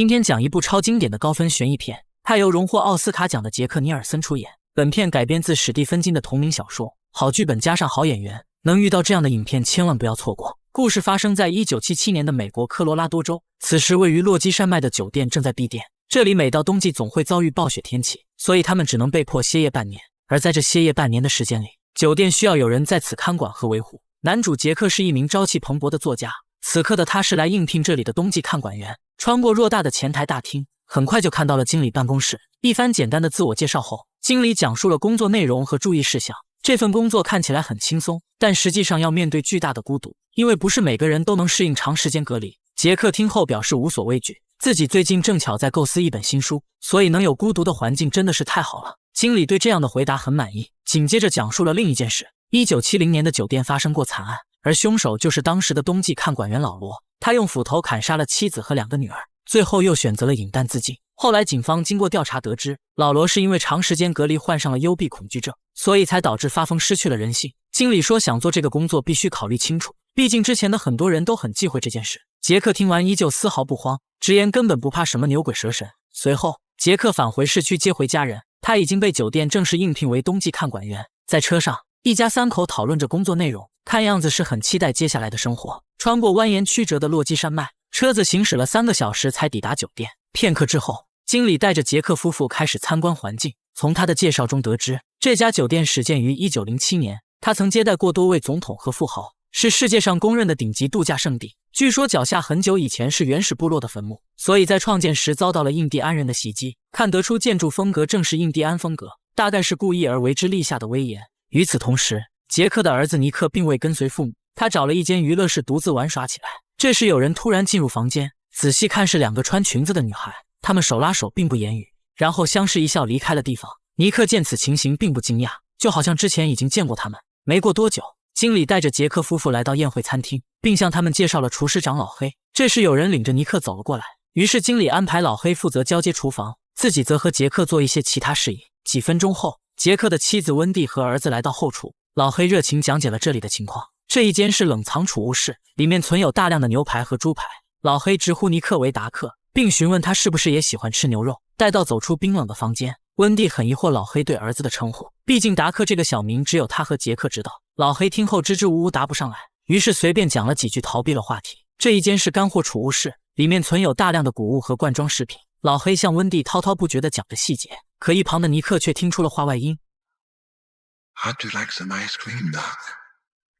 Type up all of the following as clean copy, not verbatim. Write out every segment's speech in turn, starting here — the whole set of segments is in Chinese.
今天讲一部超经典的高分悬疑片，它由荣获奥斯卡奖的杰克·尼尔森出演。本片改编自史蒂芬金的同名小说，好剧本加上好演员，能遇到这样的影片千万不要错过。故事发生在1977年的美国科罗拉多州，此时位于落基山脉的酒店正在闭店。这里每到冬季总会遭遇暴雪天气，所以他们只能被迫歇业半年。而在这歇业半年的时间里，酒店需要有人在此看管和维护。男主杰克是一名朝气蓬勃的作家，此刻的他是来应聘这里的冬季看管员。穿过偌大的前台大厅，很快就看到了经理办公室。一番简单的自我介绍后，经理讲述了工作内容和注意事项。这份工作看起来很轻松，但实际上要面对巨大的孤独，因为不是每个人都能适应长时间隔离。杰克听后表示无所畏惧，自己最近正巧在构思一本新书，所以能有孤独的环境真的是太好了。经理对这样的回答很满意，紧接着讲述了另一件事。1970年的酒店发生过惨案，而凶手就是当时的冬季看管员老罗。他用斧头砍杀了妻子和2个女儿，最后又选择了饮弹自尽。后来警方经过调查得知，老罗是因为长时间隔离患上了幽闭恐惧症，所以才导致发疯失去了人性。经理说想做这个工作必须考虑清楚，毕竟之前的很多人都很忌讳这件事。杰克听完依旧丝毫不慌，直言根本不怕什么牛鬼蛇神。随后杰克返回市区接回家人，他已经被酒店正式应聘为冬季看管员。在车上，一家3口讨论着工作内容，看样子是很期待接下来的生活。穿过蜿蜒曲折的落基山脉，车子行驶了3个小时才抵达酒店。片刻之后，经理带着杰克夫妇开始参观环境。从他的介绍中得知，这家酒店始建于1907年，他曾接待过多位总统和富豪，是世界上公认的顶级度假胜地。据说脚下很久以前是原始部落的坟墓，所以在创建时遭到了印第安人的袭击。看得出建筑风格正是印第安风格，大概是故意而为之立下的威严。与此同时，杰克的儿子尼克并未跟随父母，他找了一间娱乐室独自玩耍起来。这时有人突然进入房间，仔细看是2个穿裙子的女孩，她们手拉手并不言语，然后相视一笑离开了地方。尼克见此情形并不惊讶，就好像之前已经见过他们。没过多久，经理带着杰克夫妇来到宴会餐厅，并向他们介绍了厨师长老黑。这时有人领着尼克走了过来，于是经理安排老黑负责交接厨房，自己则和杰克做一些其他事宜。几分钟后，杰克的妻子温蒂和儿子来到后厨，老黑热情讲解了这里的情况。这一间是冷藏储物室，里面存有大量的牛排和猪排。老黑直呼尼克为达克，并询问他是不是也喜欢吃牛肉。待到走出冰冷的房间，温蒂很疑惑老黑对儿子的称呼，毕竟达克这个小名只有他和杰克知道。老黑听后支支吾吾答不上来，于是随便讲了几句逃避了话题。这一间是干货储物室，里面存有大量的谷物和罐装食品。老黑向温蒂滔滔不绝地讲着细节，可一旁的尼克却听出了话外音。How'd you like some ice cream, Doc？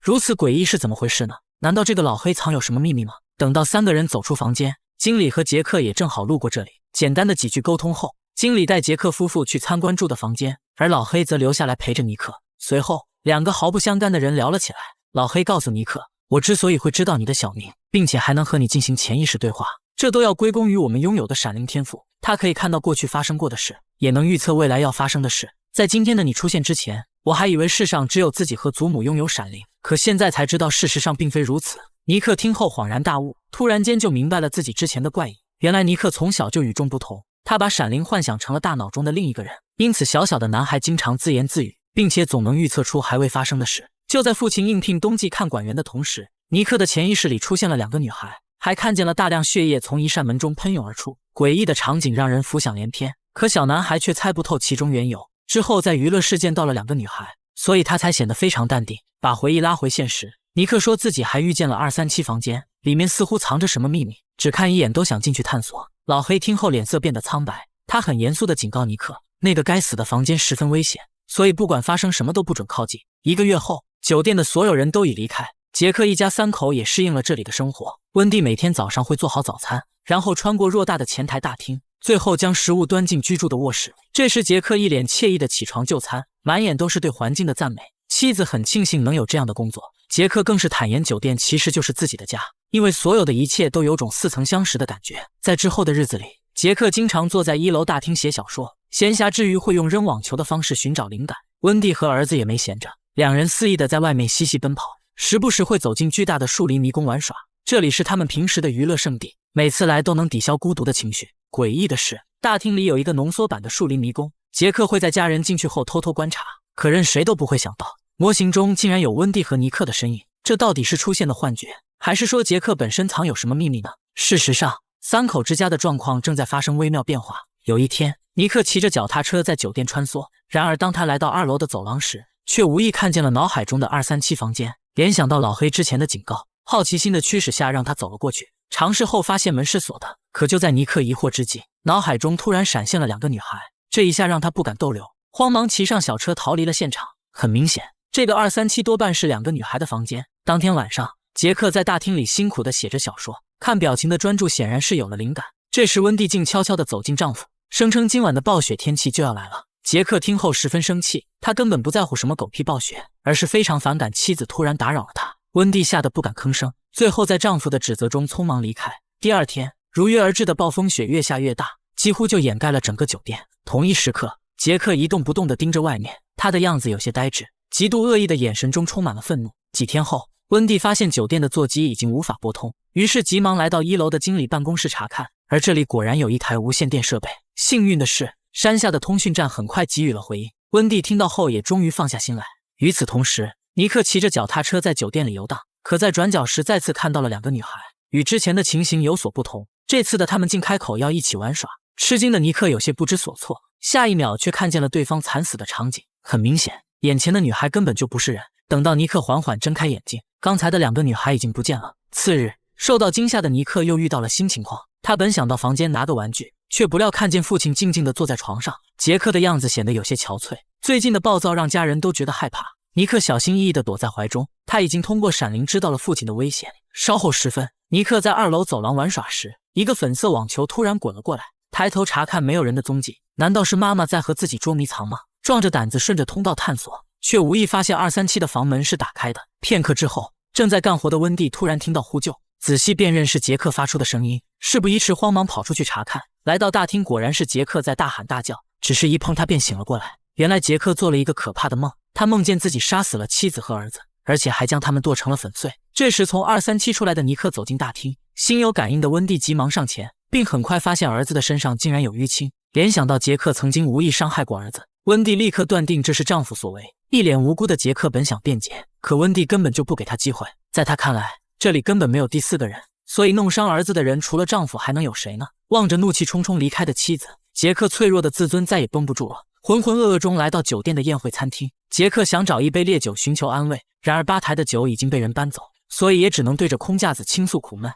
如此诡异是怎么回事呢？难道这个老黑藏有什么秘密吗？等到3个人走出房间，经理和杰克也正好路过这里。简单的几句沟通后，经理带杰克夫妇去参观住的房间，而老黑则留下来陪着尼克。随后2个毫不相干的人聊了起来。老黑告诉尼克，我之所以会知道你的小名，并且还能和你进行潜意识对话，这都要归功于我们拥有的闪灵天赋。它可以看到过去发生过的事，也能预测未来要发生的事。在今天的你出现之前，我还以为世上只有自己和祖母拥有闪灵，可现在才知道事实上并非如此。尼克听后恍然大悟，突然间就明白了自己之前的怪异。原来尼克从小就与众不同，他把闪灵幻想成了大脑中的另一个人，因此小小的男孩经常自言自语，并且总能预测出还未发生的事。就在父亲应聘冬季看管员的同时，尼克的潜意识里出现了2个女孩，还看见了大量血液从一扇门中喷涌而出。诡异的场景让人浮想联翩，可小男孩却猜不透其中缘由。之后在娱乐室见到了2个女孩，所以他才显得非常淡定。把回忆拉回现实，尼克说自己还遇见了237房间，里面似乎藏着什么秘密，只看一眼都想进去探索。老黑听后脸色变得苍白，他很严肃地警告尼克，那个该死的房间十分危险，所以不管发生什么都不准靠近。1个月后，酒店的所有人都已离开，杰克一家3口也适应了这里的生活。温蒂每天早上会做好早餐，然后穿过偌大的前台大厅，最后将食物端进居住的卧室。这时杰克一脸惬意地起床就餐，满眼都是对环境的赞美。妻子很庆幸能有这样的工作，杰克更是坦言酒店其实就是自己的家，因为所有的一切都有种似曾相识的感觉。在之后的日子里，杰克经常坐在1楼大厅写小说，闲暇之余会用扔网球的方式寻找灵感。温蒂和儿子也没闲着，2人肆意地在外面嬉戏奔跑，时不时会走进巨大的树林迷宫玩耍，这里是他们平时的娱乐胜地，每次来都能抵消孤独的情绪。诡异的是，大厅里有一个浓缩版的树林迷宫，杰克会在家人进去后偷偷观察，可任谁都不会想到，模型中竟然有温蒂和尼克的身影。这到底是出现的幻觉，还是说杰克本身藏有什么秘密呢？事实上，三口之家的状况正在发生微妙变化。有一天，尼克骑着脚踏车在酒店穿梭，然而当他来到2楼的走廊时，却无意看见了脑海中的237房间。联想到老黑之前的警告，好奇心的驱使下让他走了过去。尝试后发现门是锁的，可就在尼克疑惑之际，脑海中突然闪现了2个女孩，这一下让他不敢逗留，慌忙骑上小车逃离了现场。很明显，这个237多半是2个女孩的房间。当天晚上，杰克在大厅里辛苦地写着小说，看表情的专注显然是有了灵感。这时温蒂竟悄悄地走进丈夫，声称今晚的暴雪天气就要来了。杰克听后十分生气，他根本不在乎什么狗屁暴雪，而是非常反感妻子突然打扰了他。温蒂吓得不敢吭声，最后在丈夫的指责中匆忙离开。第二天，如约而至的暴风雪越下越大，几乎就掩盖了整个酒店。同一时刻，杰克一动不动地盯着外面，他的样子有些呆滞，极度恶意的眼神中充满了愤怒。几天后，温蒂发现酒店的座机已经无法拨通，于是急忙来到1楼的经理办公室查看，而这里果然有一台无线电设备。幸运的是，山下的通讯站很快给予了回应。温蒂听到后也终于放下心来。与此同时，尼克骑着脚踏车在酒店里游荡，可在转角时再次看到了2个女孩，与之前的情形有所不同，这次的他们竟开口要一起玩耍。吃惊的尼克有些不知所措，下一秒却看见了对方惨死的场景。很明显，眼前的女孩根本就不是人。等到尼克缓缓睁开眼睛，刚才的2个女孩已经不见了。次日，受到惊吓的尼克又遇到了新情况，他本想到房间拿个玩具，却不料看见父亲静静地坐在床上。杰克的样子显得有些憔悴，最近的暴躁让家人都觉得害怕。尼克小心翼翼地躲在怀中，他已经通过闪灵知道了父亲的危险。稍后时分，尼克在2楼走廊玩耍时，一个粉色网球突然滚了过来，抬头查看没有人的踪迹，难道是妈妈在和自己捉迷藏吗？壮着胆子顺着通道探索，却无意发现237的房门是打开的。片刻之后，正在干活的温蒂突然听到呼救，仔细辨认是杰克发出的声音，事不宜迟，慌忙跑出去查看。来到大厅，果然是杰克在大喊大叫，只是一碰他便醒了过来。原来杰克做了一个可怕的梦，他梦见自己杀死了妻子和儿子，而且还将他们剁成了粉碎。这时从237出来的尼克走进大厅，心有感应的温蒂急忙上前，并很快发现儿子的身上竟然有淤青。联想到杰克曾经无意伤害过儿子，温蒂立刻断定这是丈夫所为。一脸无辜的杰克本想辩解，可温蒂根本就不给他机会。在他看来，这里根本没有第4个人，所以弄伤儿子的人除了丈夫还能有谁呢？望着怒气冲冲离开的妻子，杰克脆弱的自尊再也绷不住了，浑浑噩噩中来到酒店的宴会餐厅。杰克想找一杯烈酒寻求安慰，然而吧台的酒已经被人搬走，所以也只能对着空架子倾诉苦闷。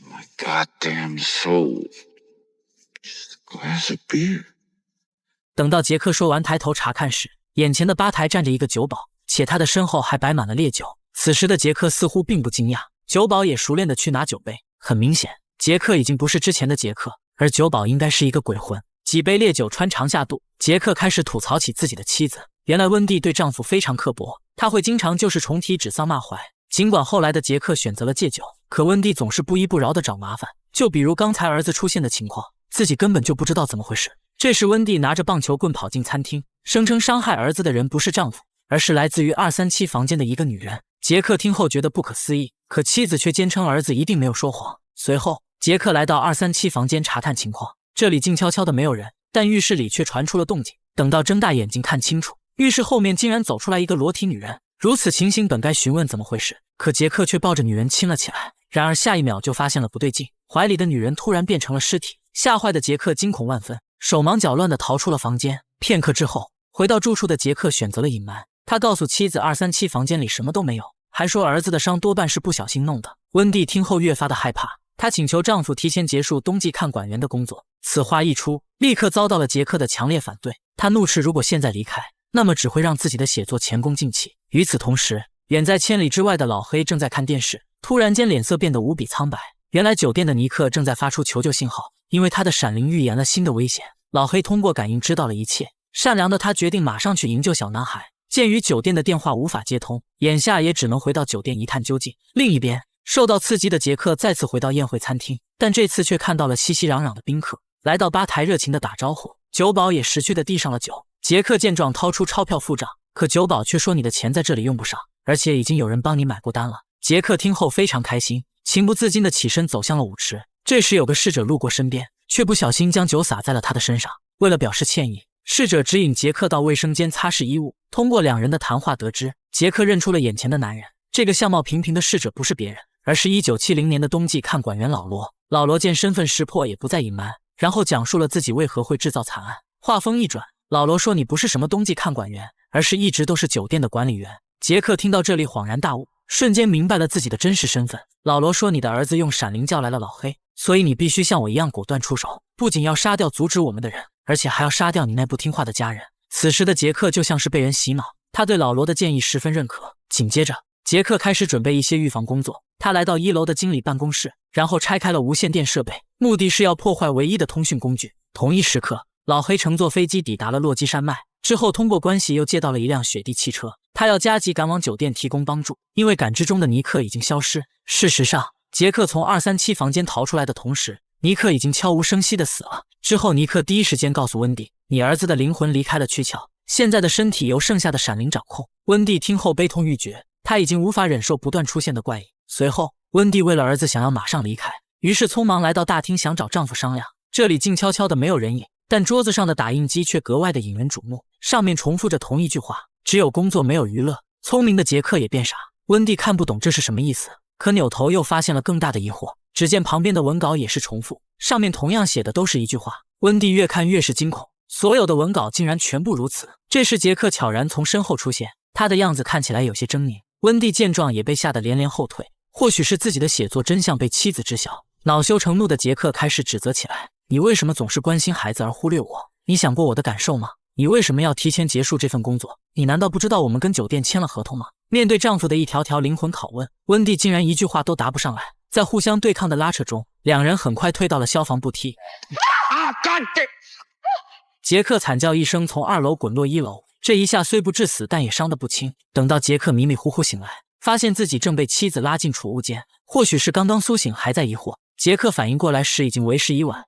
My goddamn soul. Just a glass of beer. 等到杰克说完抬头查看时，眼前的吧台站着一个酒保，且他的身后还摆满了烈酒。此时的杰克似乎并不惊讶，酒保也熟练地去拿酒杯。很明显，杰克已经不是之前的杰克，而酒保应该是一个鬼魂。几杯烈酒穿肠下肚，杰克开始吐槽起自己的妻子。原来温蒂对丈夫非常刻薄，他会经常旧事重提，指桑骂槐。尽管后来的杰克选择了戒酒，可温蒂总是不依不饶地找麻烦。就比如刚才儿子出现的情况，自己根本就不知道怎么回事。这时温蒂拿着棒球棍跑进餐厅，声称伤害儿子的人不是丈夫，而是来自于237房间的一个女人。杰克听后觉得不可思议，可妻子却坚称儿子一定没有说谎。随后，杰克来到237房间查探情况，这里静悄悄的没有人，但浴室里却传出了动静。等到睁大眼睛看清楚，浴室后面竟然走出来一个裸体女人。如此情形本该询问怎么回事，可杰克却抱着女人亲了起来。然而下一秒就发现了不对劲，怀里的女人突然变成了尸体。吓坏的杰克惊恐万分，手忙脚乱地逃出了房间。片刻之后，回到住处的杰克选择了隐瞒，他告诉妻子237房间里什么都没有，还说儿子的伤多半是不小心弄的。温蒂听后越发的害怕，她请求丈夫提前结束冬季看管员的工作。此话一出，立刻遭到了杰克的强烈反对。他怒斥如果现在离开，那么只会让自己的写作前功尽弃。与此同时，远在千里之外的老黑正在看电视，突然间脸色变得无比苍白。原来酒店的尼克正在发出求救信号，因为他的闪灵预言了新的危险。老黑通过感应知道了一切，善良的他决定马上去营救小男孩。鉴于酒店的电话无法接通，眼下也只能回到酒店一探究竟。另一边，受到刺激的杰克再次回到宴会餐厅，但这次却看到了熙熙攘攘的宾客，来到吧台热情地打招呼，酒保也识趣地递上了酒。杰克见状掏出钞票付账，可酒保却说你的钱在这里用不上，而且已经有人帮你买过单了。杰克听后非常开心，情不自禁地起身走向了舞池。这时有个侍者路过身边，却不小心将酒洒在了他的身上。为了表示歉意，侍者指引杰克到卫生间擦拭衣物。通过2人的谈话得知，杰克认出了眼前的男人。这个相貌平平的侍者不是别人，而是1970年的冬季看管员老罗。老罗见身份识破，也不再隐瞒，然后讲述了自己为何会制造惨案。话锋一转，老罗说：“你不是什么冬季看管员，而是一直都是酒店的管理员。”杰克听到这里恍然大悟，瞬间明白了自己的真实身份。老罗说：“你的儿子用闪灵叫来了老黑，所以你必须像我一样果断出手，不仅要杀掉阻止我们的人，而且还要杀掉你那不听话的家人。”此时的杰克就像是被人洗脑，他对老罗的建议十分认可。紧接着，杰克开始准备一些预防工作。他来到1楼的经理办公室，然后拆开了无线电设备，目的是要破坏唯一的通讯工具。同一时刻，老黑乘坐飞机抵达了落基山脉，之后通过关系又借到了一辆雪地汽车。他要加急赶往酒店提供帮助，因为感知中的尼克已经消失。事实上，杰克从237房间逃出来的同时，尼克已经悄无声息地死了。之后，尼克第一时间告诉温蒂：“你儿子的灵魂离开了躯壳，现在的身体由剩下的闪灵掌控。”温蒂听后悲痛欲绝，他已经无法忍受不断出现的怪异。随后，温蒂为了儿子想要马上离开，于是匆忙来到大厅想找丈夫商量。这里静悄悄的没有人影，但桌子上的打印机却格外的引人瞩目，上面重复着同一句话：“只有工作没有娱乐。”聪明的杰克也变傻，温蒂看不懂这是什么意思，可扭头又发现了更大的疑惑。只见旁边的文稿也是重复，上面同样写的都是一句话。温蒂越看越是惊恐，所有的文稿竟然全部如此。这时杰克悄然从身后出现，他的样子看起来有些狰狞。温蒂见状也被吓得连连后退，或许是自己的写作真相被妻子知晓，恼羞成怒的杰克开始指责起来：“你为什么总是关心孩子而忽略我？你想过我的感受吗？你为什么要提前结束这份工作？你难道不知道我们跟酒店签了合同吗？”面对丈夫的一条条灵魂拷问，温蒂竟然一句话都答不上来。在互相对抗的拉扯中，两人很快退到了消防步梯。杰克惨叫一声，从2楼滚落1楼。这一下虽不致死，但也伤得不轻。等到杰克迷迷糊糊醒来，发现自己正被妻子拉进储物间，或许是刚刚苏醒，还在疑惑。杰克反应过来时，已经为时已晚。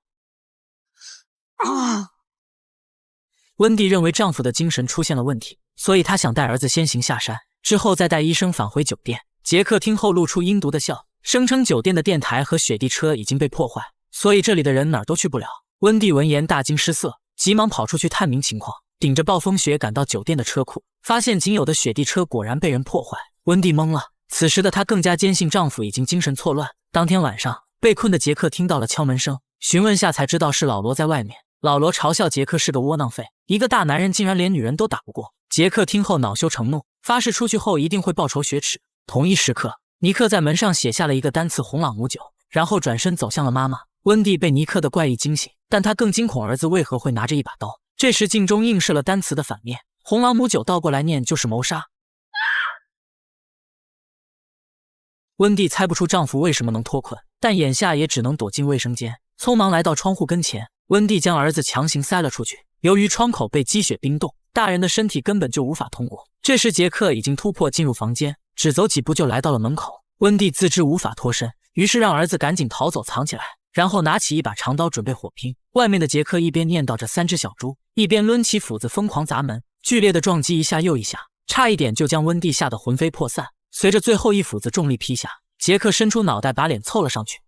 温蒂认为丈夫的精神出现了问题，所以她想带儿子先行下山，之后再带医生返回酒店。杰克听后露出阴毒的笑，声称酒店的电台和雪地车已经被破坏，所以这里的人哪儿都去不了。温蒂闻言大惊失色，急忙跑出去探明情况，顶着暴风雪赶到酒店的车库，发现仅有的雪地车果然被人破坏。温蒂懵了，此时的她更加坚信丈夫已经精神错乱。当天晚上，被困的杰克听到了敲门声，询问下才知道是老罗在外面。老罗嘲笑杰克是个窝囊废，一个大男人竟然连女人都打不过。杰克听后恼羞成怒，发誓出去后一定会报仇雪耻。同一时刻，尼克在门上写下了一个单词红朗姆酒，然后转身走向了妈妈。温蒂被尼克的怪异惊醒，但她更惊恐儿子为何会拿着一把刀。这时镜中映射了单词的反面，红朗姆酒倒过来念就是谋杀。温蒂猜不出丈夫为什么能脱困，但眼下也只能躲进卫生间，匆忙来到窗户跟前。温蒂将儿子强行塞了出去，由于窗口被积雪冰冻，大人的身体根本就无法通过。这时杰克已经突破进入房间，只走几步就来到了门口。温蒂自知无法脱身，于是让儿子赶紧逃走藏起来，然后拿起一把长刀准备火拼。外面的杰克一边念叨着3只小猪，一边抡起斧子疯狂砸门，剧烈的撞击一下又一下，差一点就将温蒂吓得魂飞魄散。随着最后一斧子重力劈下，杰克伸出脑袋把脸凑了上去。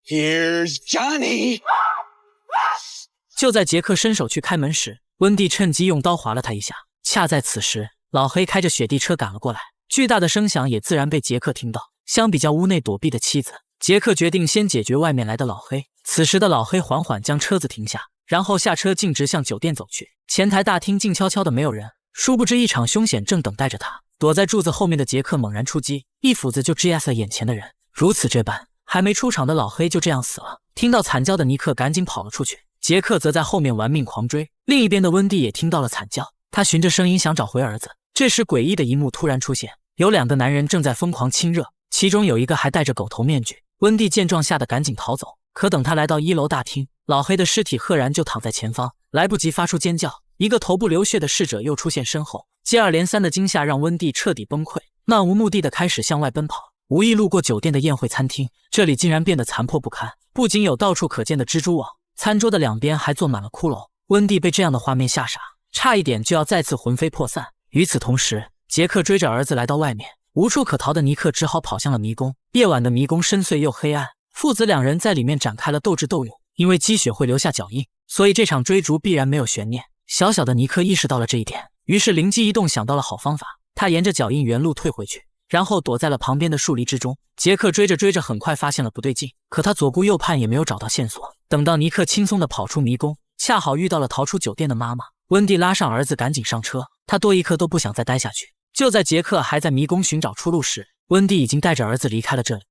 Here's Johnny！ 就在杰克伸手去开门时，温蒂趁机用刀划了他一下。恰在此时，老黑开着雪地车赶了过来，巨大的声响也自然被杰克听到。相比较屋内躲避的妻子，杰克决定先解决外面来的老黑。此时的老黑缓缓将车子停下，然后下车径直向酒店走去。前台大厅静悄悄的没有人，殊不知一场凶险正等待着他。躲在柱子后面的杰克猛然出击，一斧子就击压了眼前的人。如此这般，还没出场的老黑就这样死了。听到惨叫的尼克赶紧跑了出去，杰克则在后面玩命狂追。另一边的温蒂也听到了惨叫，他循着声音想找回儿子。这时诡异的一幕突然出现，有2个男人正在疯狂亲热，其中有一个还戴着狗头面具。温蒂见状吓得赶紧逃走，可等他来到1楼大厅，老黑的尸体赫然就躺在前方，来不及发出尖叫，一个头部流血的逝者又出现身后。接二连三的惊吓让温蒂彻底崩溃，漫无目的的开始向外奔跑。无意路过酒店的宴会餐厅，这里竟然变得残破不堪，不仅有到处可见的蜘蛛网，餐桌的2边还坐满了骷髅。温蒂被这样的画面吓傻，差一点就要再次魂飞魄散。与此同时，杰克追着儿子来到外面，无处可逃的尼克只好跑向了迷宫。夜晚的迷宫深邃又黑暗，父子2人在里面展开了斗智斗勇。因为积雪会留下脚印，所以这场追逐必然没有悬念。小小的尼克意识到了这一点，于是灵机一动，想到了好方法。他沿着脚印原路退回去，然后躲在了旁边的树篱之中。杰克追着追着，很快发现了不对劲，可他左顾右盼也没有找到线索。等到尼克轻松地跑出迷宫，恰好遇到了逃出酒店的妈妈。温蒂拉上儿子，赶紧上车，他多一刻都不想再待下去。就在杰克还在迷宫寻找出路时，温蒂已经带着儿子离开了这里。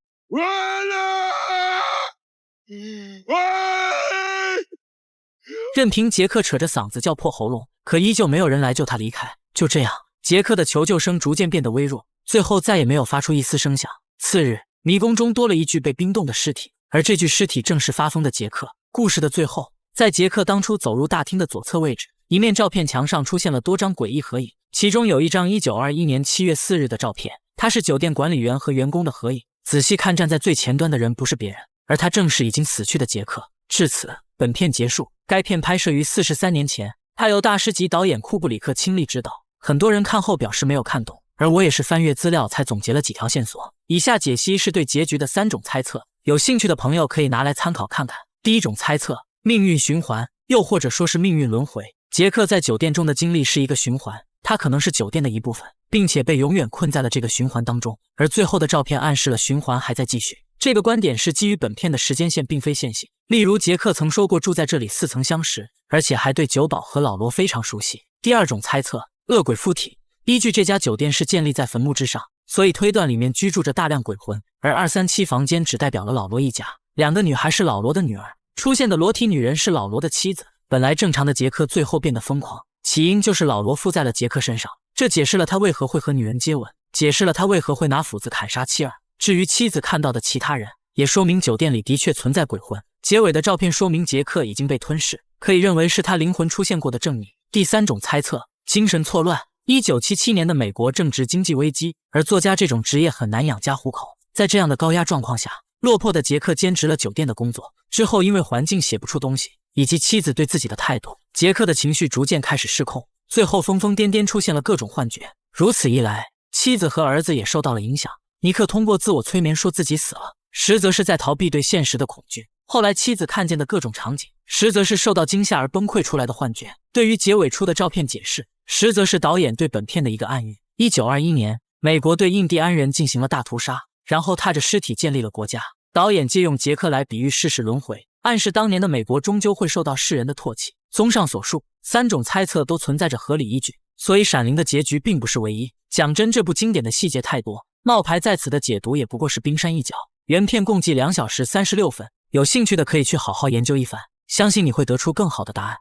任凭杰克扯着嗓子叫破喉咙，可依旧没有人来救他离开。就这样，杰克的求救声逐渐变得微弱，最后再也没有发出一丝声响。次日，迷宫中多了一具被冰冻的尸体，而这具尸体正是发疯的杰克。故事的最后，在杰克当初走入大厅的左侧位置，一面照片墙上出现了多张诡异合影，其中有一张1921年7月4日的照片，它是酒店管理员和员工的合影。仔细看，站在最前端的人不是别人，而他正是已经死去的杰克。至此，本片结束。该片拍摄于43年前，它由大师级导演库布里克亲力指导。很多人看后表示没有看懂，而我也是翻阅资料才总结了几条线索。以下解析是对结局的3种猜测，有兴趣的朋友可以拿来参考看看。第一种猜测，命运循环，又或者说是命运轮回。杰克在酒店中的经历是一个循环，他可能是酒店的一部分，并且被永远困在了这个循环当中，而最后的照片暗示了循环还在继续。这个观点是基于本片的时间线并非线性，例如杰克曾说过住在这里似曾相识，而且还对酒保和老罗非常熟悉。第二种猜测，恶鬼附体，依据这家酒店是建立在坟墓之上，所以推断里面居住着大量鬼魂，而237房间只代表了老罗一家，2个女孩是老罗的女儿，出现的裸体女人是老罗的妻子。本来正常的杰克最后变得疯狂，起因就是老罗附在了杰克身上，这解释了他为何会和女人接吻，解释了他为何会拿斧子砍杀妻儿。至于妻子看到的其他人，也说明酒店里的确存在鬼魂。结尾的照片说明杰克已经被吞噬，可以认为是他灵魂出现过的证明。第三种猜测，精神错乱。1977年的美国正值经济危机，而作家这种职业很难养家糊口。在这样的高压状况下，落魄的杰克兼职了酒店的工作，之后因为环境写不出东西，以及妻子对自己的态度，杰克的情绪逐渐开始失控，最后疯疯癫癫，出现了各种幻觉。如此一来，妻子和儿子也受到了影响。尼克通过自我催眠说自己死了，实则是在逃避对现实的恐惧。后来妻子看见的各种场景，实则是受到惊吓而崩溃出来的幻觉。对于结尾处的照片解释，实则是导演对本片的一个暗喻。1921年，美国对印第安人进行了大屠杀，然后踏着尸体建立了国家。导演借用杰克来比喻世事轮回，暗示当年的美国终究会受到世人的唾弃。综上所述，3种猜测都存在着合理依据，所以闪灵的结局并不是唯一。讲真，这部经典的细节太多，冒牌在此的解读也不过是冰山一角。原片共计2小时36分，有兴趣的可以去好好研究一番，相信你会得出更好的答案。